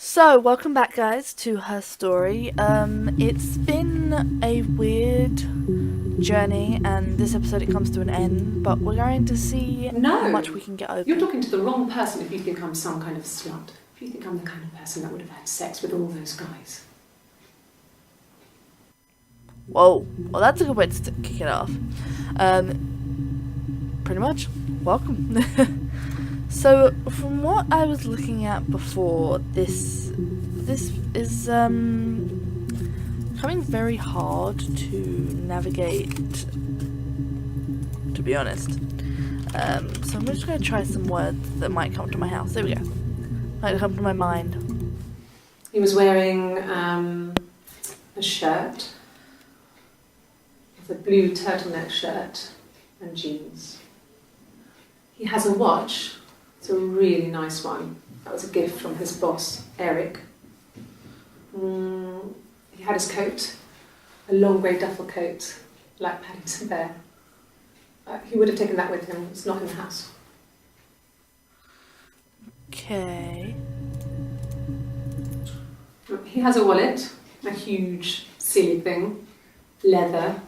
So, welcome back, guys, to her story. It's been a weird journey, and this episode it comes to an end, but we're going to see how No, much we can get over. you're talking to the wrong person if you think I'm some kind of slut. If you think I'm the kind of person that would have had sex with all those guys. Whoa, well, that's a good way to kick it off. Pretty much, welcome. So, from what I was looking at before, this is becoming very hard to navigate, to be honest. So I'm just going to try some words that might come to my house. There we go. Might come to my mind. He was wearing a shirt, a blue turtleneck shirt and jeans. He has a watch. It's a really nice one. That was a gift from his boss, Eric. He had his coat, a long grey duffel coat, like Paddington Bear. He would have taken that with him. It's not in the house. Okay. He has a wallet, a huge, silly thing, leather,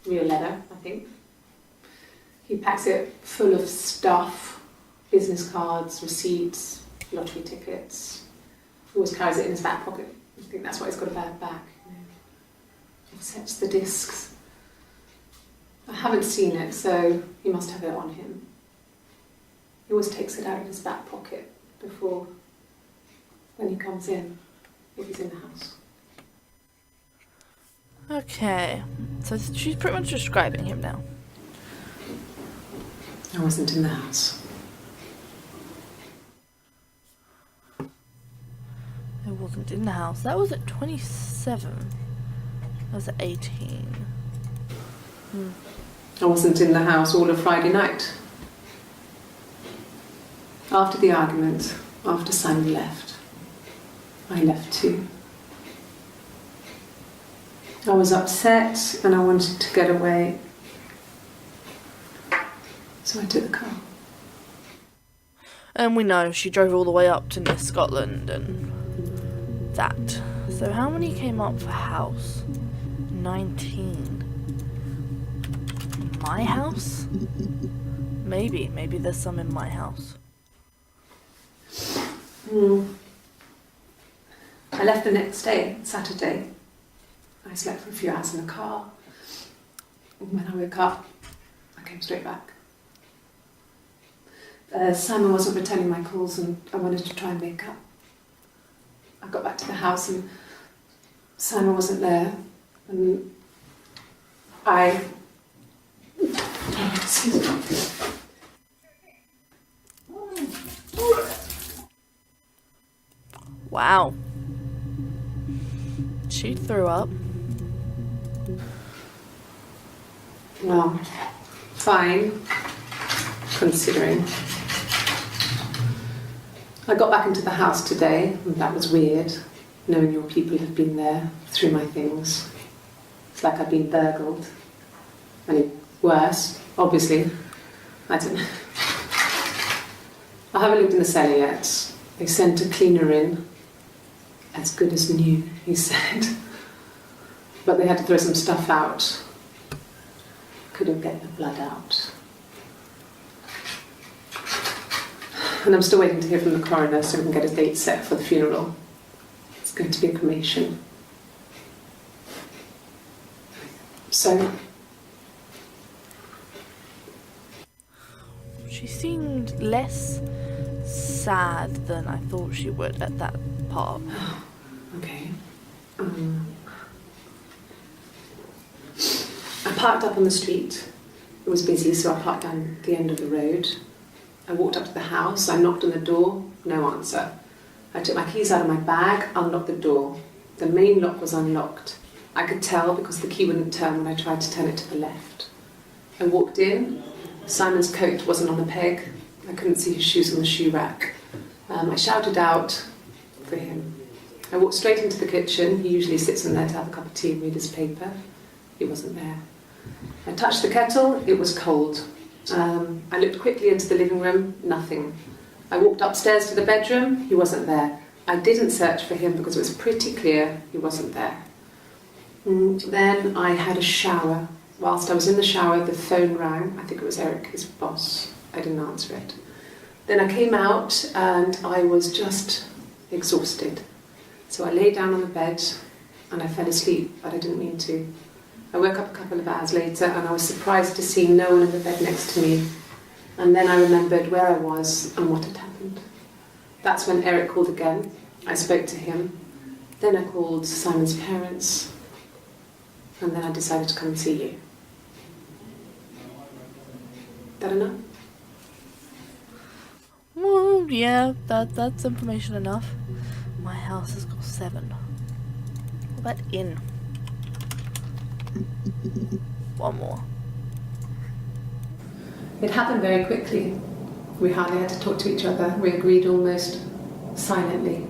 real leather, I think. He packs it full of stuff. Business cards, receipts, lottery tickets. He always carries it in his back pocket. I think that's why he's got a bad back. He sets the discs. I haven't seen it, so he must have it on him. He always takes it out of his back pocket before, when he comes in, if he's in the house. Okay. So she's pretty much describing him now. I wasn't in the house. I wasn't in the house. That was at 27. That was at 18. I wasn't in the house all of Friday night. After the argument, after Simon left, I left too. I was upset and I wanted to get away. So I took the car. And we know she drove all the way up to near Scotland and that. So how many came up for house? 19. My house? Maybe there's some in my house. I left the next day, Saturday. I slept for a few hours in the car. When I woke up, I came straight back. Simon wasn't returning my calls and I wanted to try and make up. I got back to the house and Simon wasn't there and I... Wow. She threw up. Well, fine, considering. I got back into the house today, and that was weird, knowing your people have been there through my things. It's like I've been burgled. I mean, worse, obviously. I don't know. I haven't looked in the cellar yet. They sent a cleaner in. As good as new, he said. But they had to throw some stuff out. Couldn't get the blood out. And I'm still waiting to hear from the coroner so we can get a date set for the funeral. It's going to be a cremation. So... She seemed less sad than I thought she would at that part. Okay. I parked up on the street. It was busy, so I parked down the end of the road. I walked up to the house, I knocked on the door, no answer. I took my keys out of my bag, unlocked the door. The main lock was unlocked. I could tell because the key wouldn't turn when I tried to turn it to the left. I walked in. Simon's coat wasn't on the peg. I couldn't see his shoes on the shoe rack. I shouted out for him. I walked straight into the kitchen. He usually sits in there to have a cup of tea and read his paper. He wasn't there. I touched the kettle. It was cold. I looked quickly into the living room. Nothing. I walked upstairs to the bedroom. He wasn't there. I didn't search for him because it was pretty clear he wasn't there. Then I had a shower. Whilst I was in the shower, the phone rang. I think it was Eric, his boss. I didn't answer it. Then I came out and I was just exhausted. So I lay down on the bed and I fell asleep, but I didn't mean to. I woke up a couple of hours later and I was surprised to see no one in the bed next to me. And then I remembered where I was and what had happened. That's when Eric called again. I spoke to him. Then I called Simon's parents. And then I decided to come and see you. That enough? Well, yeah, that's information enough. My house has got 7. What about in? 1 more. It happened very quickly. We hardly had to talk to each other. We agreed almost silently.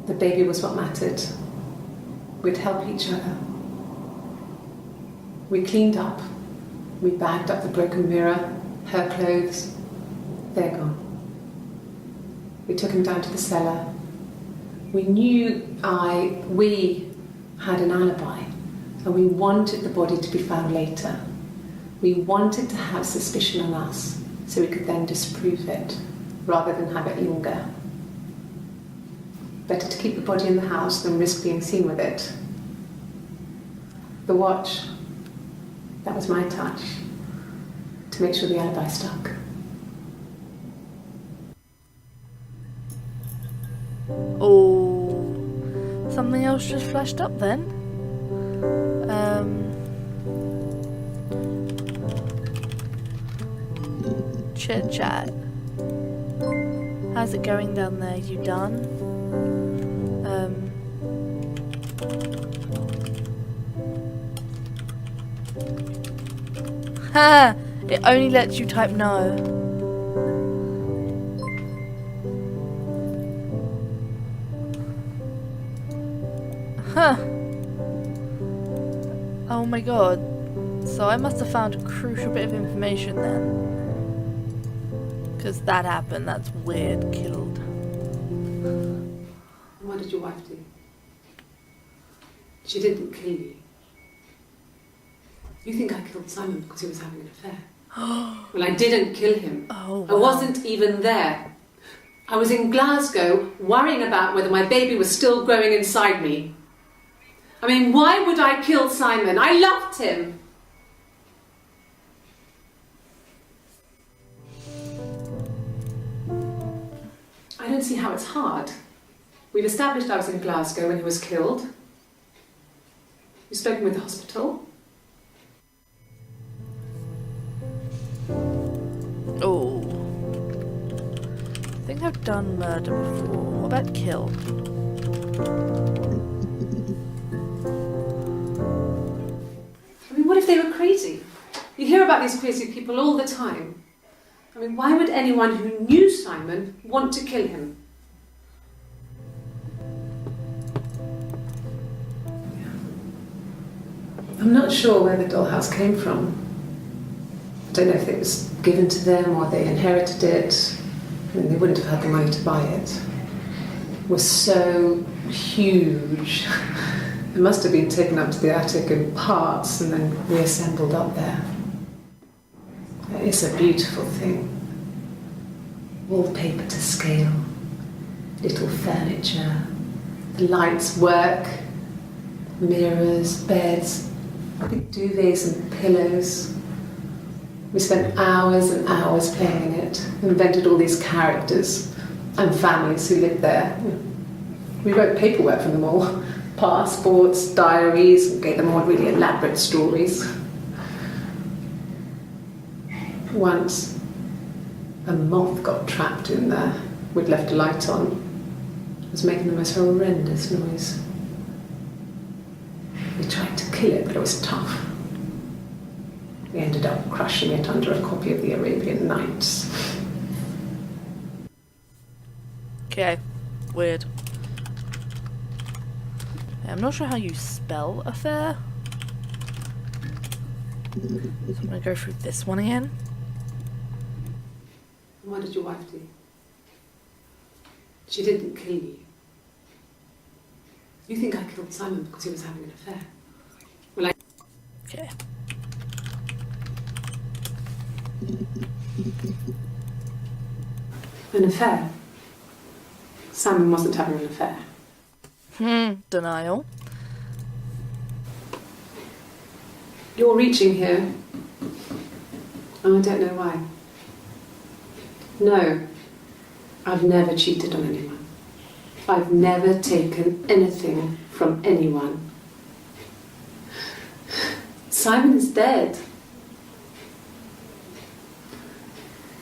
The baby was what mattered. We'd help each other. We cleaned up. We bagged up the broken mirror, her clothes. They're gone. We took him down to the cellar. We knew we had an alibi, and we wanted the body to be found later. We wanted to have suspicion on us, so we could then disprove it, rather than have it linger. Better to keep the body in the house than risk being seen with it. The watch, that was my touch, to make sure the alibi stuck. Oh, something else just flashed up then. Chit chat. How's it going down there? You done? Ha! It only lets you type no. Huh. Oh my god. So I must have found a crucial bit of information then. Because that happened, that's weird, killed. What did your wife do? She didn't kill you. You think I killed Simon because he was having an affair? Well, I didn't kill him. Oh, wow. I wasn't even there. I was in Glasgow worrying about whether my baby was still growing inside me. I mean, why would I kill Simon? I loved him. I don't see how it's hard. We've established I was in Glasgow when he was killed. You've spoken with the hospital. Oh. I think I've done murder before. What about kill? I mean, what if they were crazy? You hear about these crazy people all the time. I mean, why would anyone who knew Simon want to kill him? I'm not sure where the dollhouse came from. I don't know if it was given to them or they inherited it. I mean, they wouldn't have had the money to buy it. It was so huge. It must have been taken up to the attic in parts and then reassembled up there. It's a beautiful thing. Wallpaper to scale, little furniture, the lights work, mirrors, beds, big duvets and pillows. We spent hours and hours playing in it, invented all these characters and families who lived there. We wrote paperwork for them all, passports, diaries, and gave them all really elaborate stories. Once, a moth got trapped in there. We'd left a light on. It was making the most horrendous noise. We tried to kill it, but it was tough. We ended up crushing it under a copy of the Arabian Nights. Okay, weird. I'm not sure how you spell affair. So I'm gonna go through this one again. What did your wife do? She didn't kill you. You think I killed Simon because he was having an affair? Well, Okay. An affair? Simon wasn't having an affair. Denial. You're reaching here. Oh, I don't know why. No, I've never cheated on anyone. I've never taken anything from anyone. Simon is dead.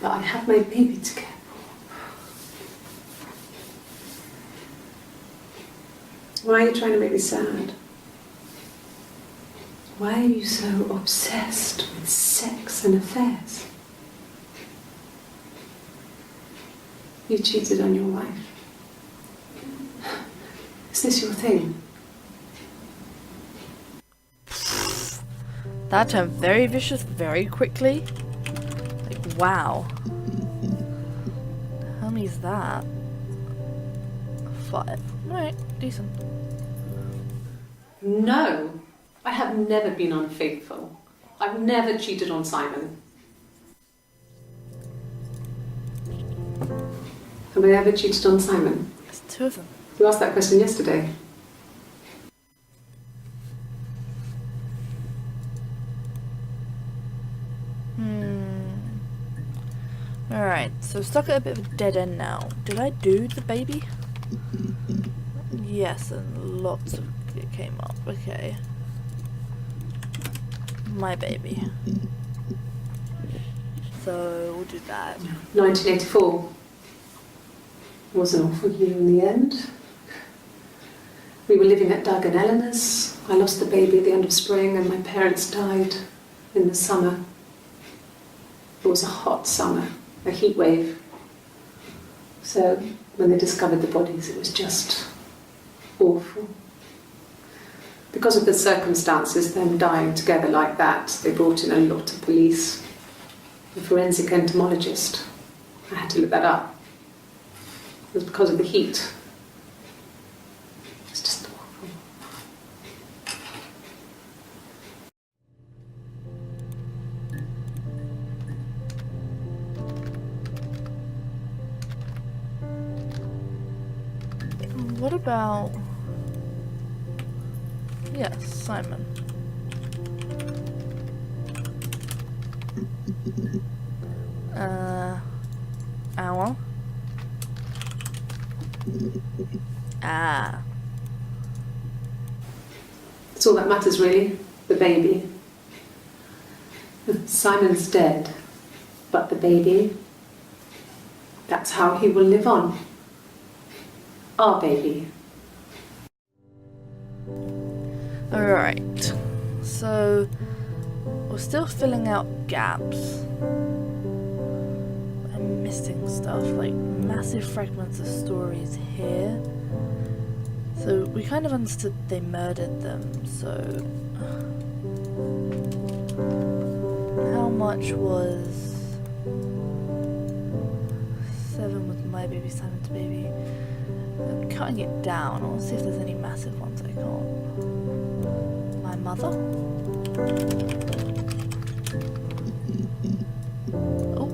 But I have my baby to care for. Why are you trying to make me sad? Why are you so obsessed with sex and affairs? You cheated on your wife. Is this your thing? That turned very vicious very quickly. Like, wow. How many is that? 5. Alright, decent. No, I have never been unfaithful. I've never cheated on Simon. Have I ever cheated on Simon? There's 2 of them. You asked that question yesterday. Alright, so stuck at a bit of a dead end now. Did I do the baby? Yes, and lots of it came up. Okay. My baby. So we'll do that. 1984. Wasn't all for you in the end. We were living at Doug and Eleanor's. I lost the baby at the end of spring and my parents died in the summer. It was a hot summer, a heat wave. So when they discovered the bodies, it was just awful. Because of the circumstances, them dying together like that, they brought in a lot of police. A forensic entomologist. I had to look that up. It was because of the heat. It's just awful. What about... Yes, Simon. Owl. Ah. It's all that matters, really. The baby. Simon's dead, but the baby, that's how he will live on. Our baby. Alright. So, we're still filling out gaps. I'm missing stuff, like massive fragments of stories here. So, we kind of understood they murdered them, so... How much was... 7 with my baby, Simon's baby? I'm cutting it down. I want to see if there's any massive ones I can't. My mother? Oh.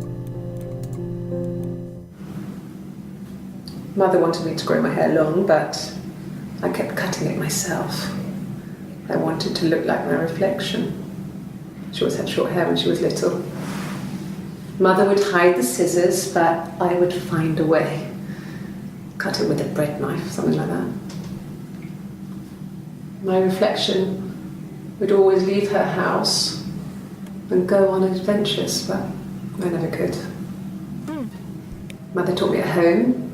Mother wanted me to grow my hair long, but I kept cutting it myself. I wanted to look like my reflection. She always had short hair when she was little. Mother would hide the scissors, but I would find a way. Cut it with a bread knife, something like that. My reflection would always leave her house and go on adventures, but I never could. Mother taught me at home,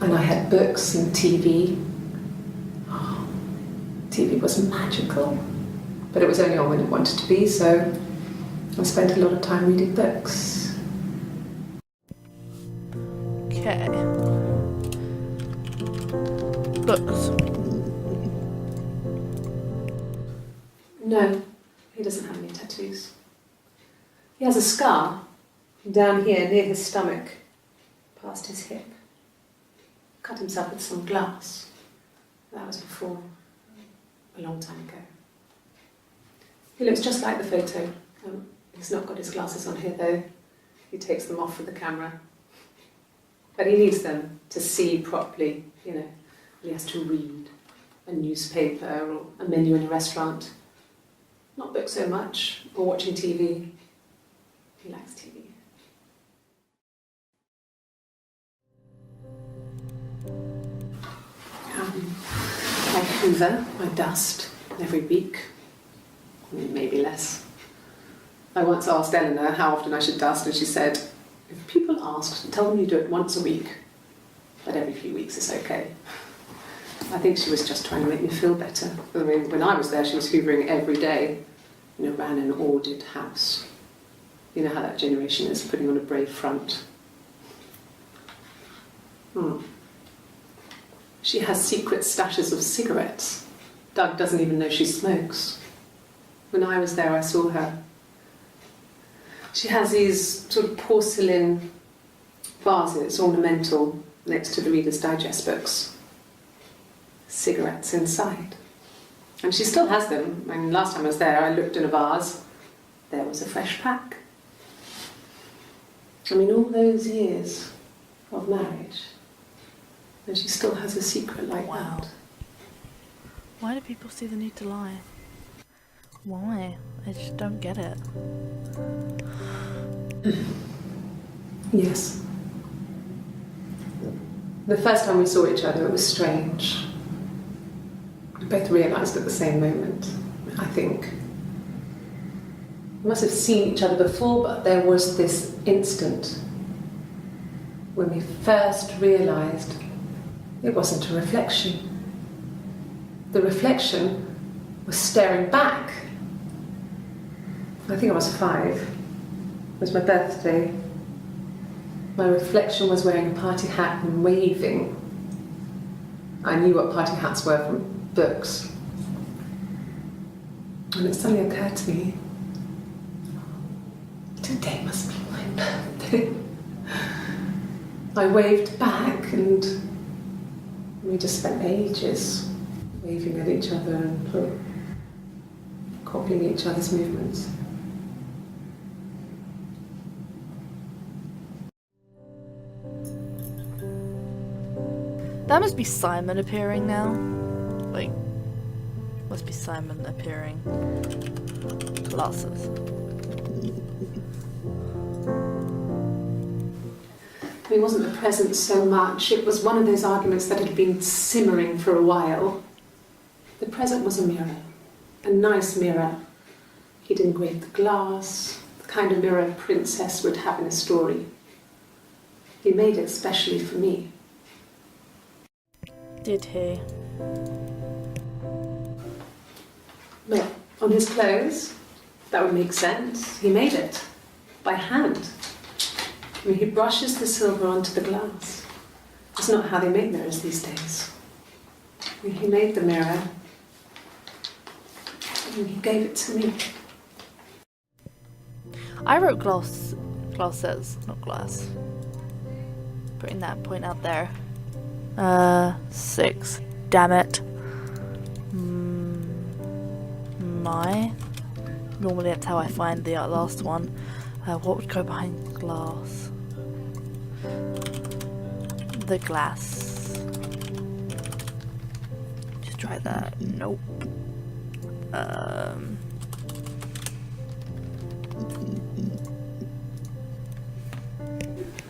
and I had books and TV. Oh, TV was magical, but it was only on when it wanted to be, so I spent a lot of time reading books. Okay. Books. No, he doesn't have any tattoos. He has a scar down here near his stomach, past his hip. cut himself with some glass. That was before, a long time ago. He looks just like the photo. He's not got his glasses on here though. He takes them off for the camera. But he needs them to see properly, you know. He has to read a newspaper or a menu in a restaurant. Not books so much, or watching TV. He likes TV. I hoover my dust every week, maybe less. I once asked Eleanor how often I should dust, and she said, if people ask, tell them you do it once a week, but every few weeks is okay. I think she was just trying to make me feel better. I mean, when I was there, she was hoovering every day, you know, ran an ordered house. You know how that generation is, putting on a brave front. She has secret stashes of cigarettes. Doug doesn't even know she smokes. When I was there, I saw her. She has these sort of porcelain vases, ornamental, next to the Reader's Digest books. Cigarettes inside. And she still has them. I mean, last time I was there, I looked in a vase. There was a fresh pack. I mean, all those years of marriage, and she still has a secret like that. Why do people see the need to lie? Why? I just don't get it. Yes. The first time we saw each other, it was strange. We both realised at the same moment, I think. We must have seen each other before, but there was this instant when we first realised it wasn't a reflection. The reflection was staring back. I think I was 5. It was my birthday. My reflection was wearing a party hat and waving. I knew what party hats were from books. And it suddenly occurred to me, today must be my birthday. I waved back and we just spent ages waving at each other and copying each other's movements. That must be Simon appearing now. Like, must be Simon appearing. Glasses. He wasn't present so much. It was one of those arguments that had been simmering for a while. The present was a mirror, a nice mirror. He'd engraved the glass, the kind of mirror a princess would have in a story. He made it specially for me. Did he? Well, on his clothes, that would make sense. He made it by hand. I mean, he brushes the silver onto the glass. It's not how they make mirrors these days. I mean, he made the mirror and he gave it to me. I wrote glasses, not glass. Putting that point out there. 6. Damn it. Normally that's how I find the last one. What would go behind glass? The glass. Just try that. Nope.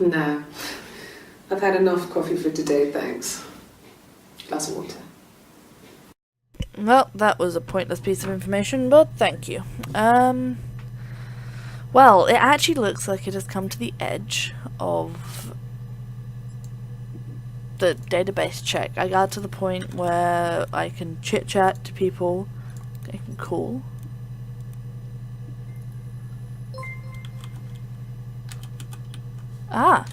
No. I've had enough coffee for today, thanks. Glass of water. Well, that was a pointless piece of information, but thank you. Well, it actually looks like it has come to the edge of the database check. I got to the point where I can chit-chat to people. I can call. Ah!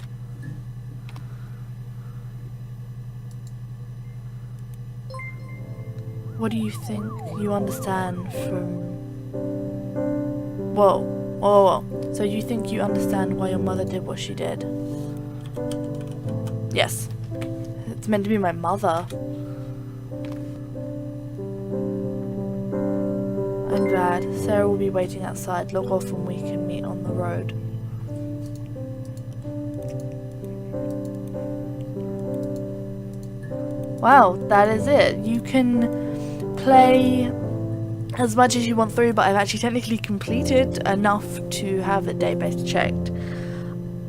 What do you think you understand from... Whoa. So you think you understand why your mother did what she did? Yes. It's meant to be my mother. I'm glad. Sarah will be waiting outside. Log off and we can meet on the road. Wow, that is it. You can play as much as you want through, but I've actually technically completed enough to have the database checked.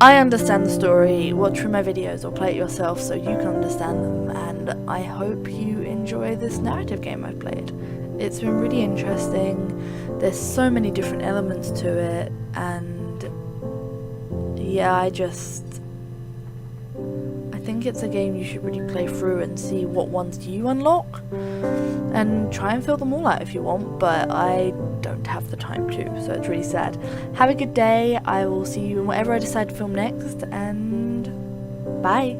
I understand the story. Watch through my videos or play it yourself so you can understand them, and I hope you enjoy this narrative game I've played. It's been really interesting. There's so many different elements to it, and yeah, I think it's a game you should really play through and see what ones you unlock and try and fill them all out if you want, but I don't have the time to, so it's really sad. Have a good day. I will see you in whatever I decide to film next, and bye.